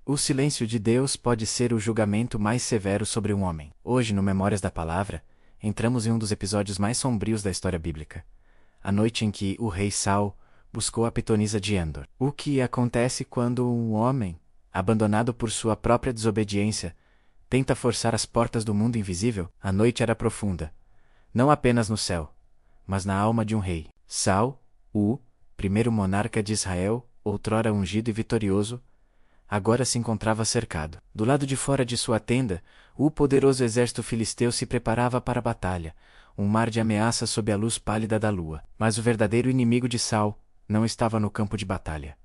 O silêncio de Deus pode ser o julgamento mais severo sobre um homem. Hoje, no Memórias da Palavra, entramos em um dos episódios mais sombrios da história bíblica. A noite em que o rei Saul buscou a pitonisa de Endor. O que acontece quando um homem, abandonado por sua própria desobediência, tenta forçar as portas do mundo invisível? A noite era profunda, não apenas no céu, mas na alma de um rei. Saul, o primeiro monarca de Israel, outrora ungido e vitorioso, agora se encontrava cercado. Do lado de fora de sua tenda, o poderoso exército filisteu se preparava para a batalha, um mar de ameaças sob a luz pálida da lua. Mas o verdadeiro inimigo de Saul não estava no campo de batalha.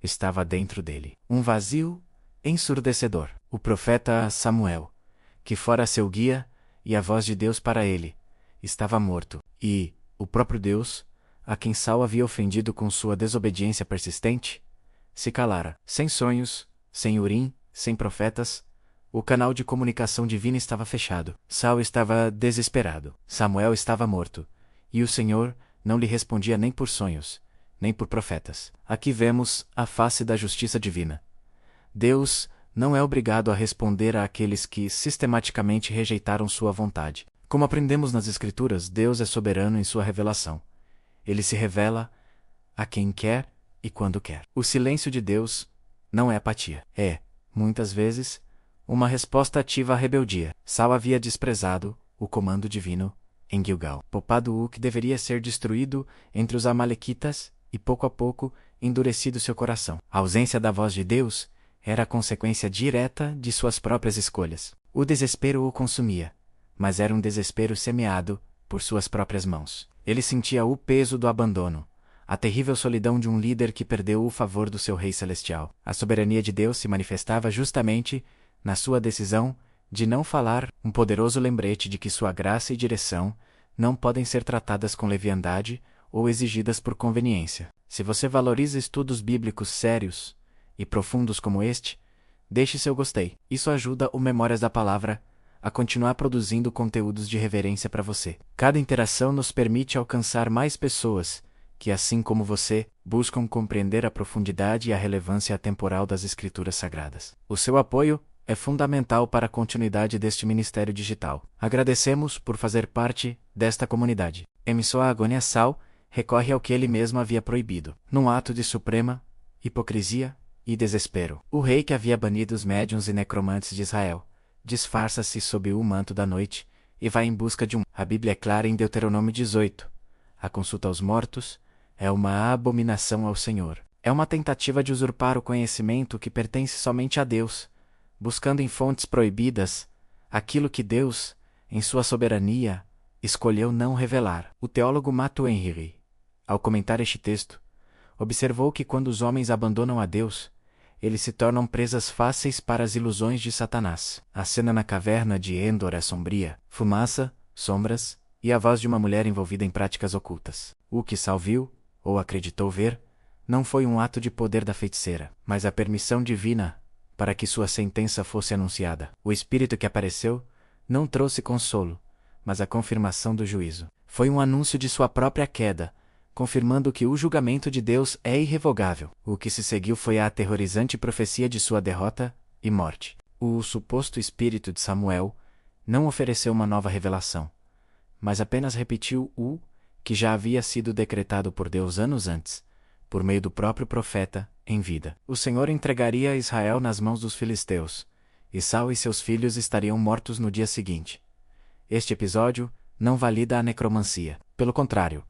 Estava dentro dele. Um vazio ensurdecedor. O profeta Samuel, que fora seu guia e a voz de Deus para ele, estava morto. E o próprio Deus, a quem Saul havia ofendido com sua desobediência persistente, se calara. Sem sonhos, sem Urim, sem profetas, o canal de comunicação divina estava fechado. Saul estava desesperado. Samuel estava morto. E o Senhor não lhe respondia nem por sonhos, nem por profetas. Aqui vemos a face da justiça divina. Deus não é obrigado a responder àqueles que sistematicamente rejeitaram sua vontade. Como aprendemos nas Escrituras, Deus é soberano em sua revelação. Ele se revela a quem quer e quando quer. O silêncio de Deus não é apatia. É, muitas vezes, uma resposta ativa à rebeldia. Saul havia desprezado o comando divino em Gilgal, poupado o que deveria ser destruído entre os amalequitas e, pouco a pouco, endurecido seu coração. A ausência da voz de Deus era a consequência direta de suas próprias escolhas. O desespero o consumia, mas era um desespero semeado por suas próprias mãos. Ele sentia o peso do abandono, a terrível solidão de um líder que perdeu o favor do seu Rei Celestial. A soberania de Deus se manifestava justamente na sua decisão de não falar, um poderoso lembrete de que sua graça e direção não podem ser tratadas com leviandade ou exigidas por conveniência. Se você valoriza estudos bíblicos sérios e profundos como este, deixe seu gostei. Isso ajuda o Memórias da Palavra a continuar produzindo conteúdos de reverência para você. Cada interação nos permite alcançar mais pessoas que, assim como você, buscam compreender a profundidade e a relevância atemporal das Escrituras Sagradas. O seu apoio é fundamental para a continuidade deste ministério digital. Agradecemos por fazer parte desta comunidade. Em sua agônia, Saul recorre ao que ele mesmo havia proibido, num ato de suprema hipocrisia e desespero. O rei que havia banido os médiuns e necromantes de Israel disfarça-se sob o manto da noite e vai em busca de um. A Bíblia é clara em Deuteronômio 18. A consulta aos mortos é uma abominação ao Senhor. É uma tentativa de usurpar o conhecimento que pertence somente a Deus, buscando em fontes proibidas aquilo que Deus, em sua soberania, escolheu não revelar. O teólogo Matthew Henry, ao comentar este texto, observou que quando os homens abandonam a Deus, eles se tornam presas fáceis para as ilusões de Satanás. A cena na caverna de Endor é sombria, fumaça, sombras e a voz de uma mulher envolvida em práticas ocultas. O que Saul viu, ou acreditou ver, não foi um ato de poder da feiticeira, mas a permissão divina para que sua sentença fosse anunciada. O espírito que apareceu não trouxe consolo, mas a confirmação do juízo. Foi um anúncio de sua própria queda, confirmando que o julgamento de Deus é irrevogável. O que se seguiu foi a aterrorizante profecia de sua derrota e morte. O suposto espírito de Samuel não ofereceu uma nova revelação, mas apenas repetiu o que já havia sido decretado por Deus anos antes, por meio do próprio profeta, em vida. O Senhor entregaria Israel nas mãos dos filisteus, e Saul e seus filhos estariam mortos no dia seguinte. Este episódio não valida a necromancia. Pelo contrário,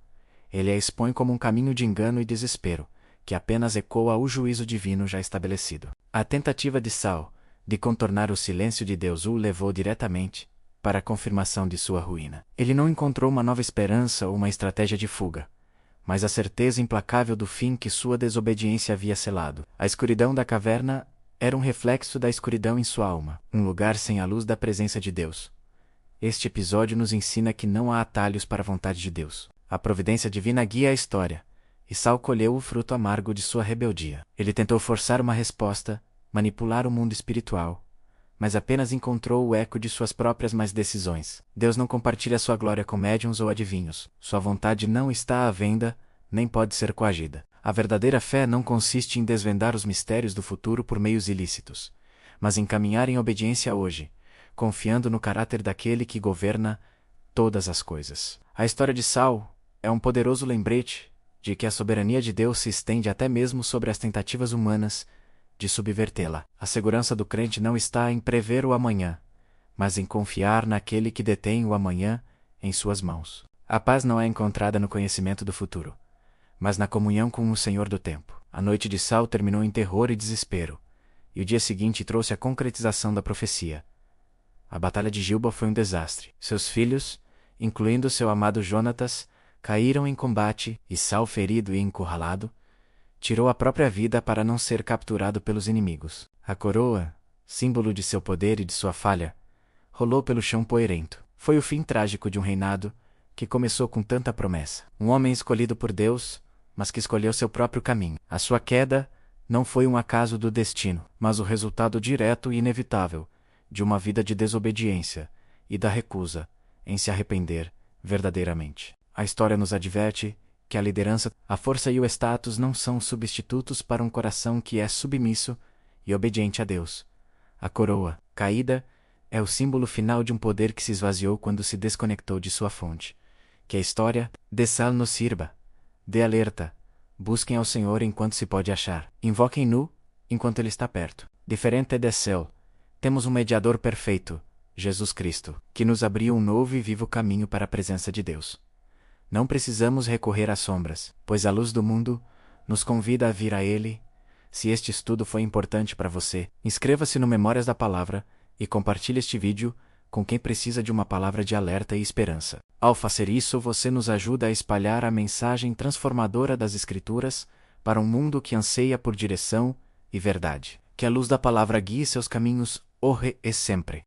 ele a expõe como um caminho de engano e desespero, que apenas ecoa o juízo divino já estabelecido. A tentativa de Saul de contornar o silêncio de Deus o levou diretamente para a confirmação de sua ruína. Ele não encontrou uma nova esperança ou uma estratégia de fuga, mas a certeza implacável do fim que sua desobediência havia selado. A escuridão da caverna era um reflexo da escuridão em sua alma, um lugar sem a luz da presença de Deus. Este episódio nos ensina que não há atalhos para a vontade de Deus. A providência divina guia a história, e Saul colheu o fruto amargo de sua rebeldia. Ele tentou forçar uma resposta, manipular o mundo espiritual, mas apenas encontrou o eco de suas próprias más decisões. Deus não compartilha sua glória com médiuns ou adivinhos. Sua vontade não está à venda nem pode ser coagida. A verdadeira fé não consiste em desvendar os mistérios do futuro por meios ilícitos, mas em caminhar em obediência hoje, confiando no caráter daquele que governa todas as coisas. A história de Saul é um poderoso lembrete de que a soberania de Deus se estende até mesmo sobre as tentativas humanas de subvertê-la. A segurança do crente não está em prever o amanhã, mas em confiar naquele que detém o amanhã em suas mãos. A paz não é encontrada no conhecimento do futuro, mas na comunhão com o Senhor do tempo. A noite de Saul terminou em terror e desespero, e o dia seguinte trouxe a concretização da profecia. A batalha de Gilboa foi um desastre. Seus filhos, incluindo seu amado Jonatas, caíram em combate, e Saul, ferido e encurralado, tirou a própria vida para não ser capturado pelos inimigos. A coroa, símbolo de seu poder e de sua falha, rolou pelo chão poeirento. Foi o fim trágico de um reinado que começou com tanta promessa. Um homem escolhido por Deus, mas que escolheu seu próprio caminho. A sua queda não foi um acaso do destino, mas o resultado direto e inevitável de uma vida de desobediência e da recusa em se arrepender verdadeiramente. A história nos adverte que a liderança, a força e o status não são substitutos para um coração que é submisso e obediente a Deus. A coroa, caída, é o símbolo final de um poder que se esvaziou quando se desconectou de sua fonte. Que a história de Saul nos sirva. Dê alerta. Busquem ao Senhor enquanto se pode achar. Invoquem-no enquanto Ele está perto. Diferente de Saul, temos um mediador perfeito, Jesus Cristo, que nos abriu um novo e vivo caminho para a presença de Deus. Não precisamos recorrer às sombras, pois a luz do mundo nos convida a vir a Ele. Se este estudo foi importante para você, inscreva-se no Memórias da Palavra e compartilhe este vídeo com quem precisa de uma palavra de alerta e esperança. Ao fazer isso, você nos ajuda a espalhar a mensagem transformadora das Escrituras para um mundo que anseia por direção e verdade. Que a luz da palavra guie seus caminhos, hoje e sempre.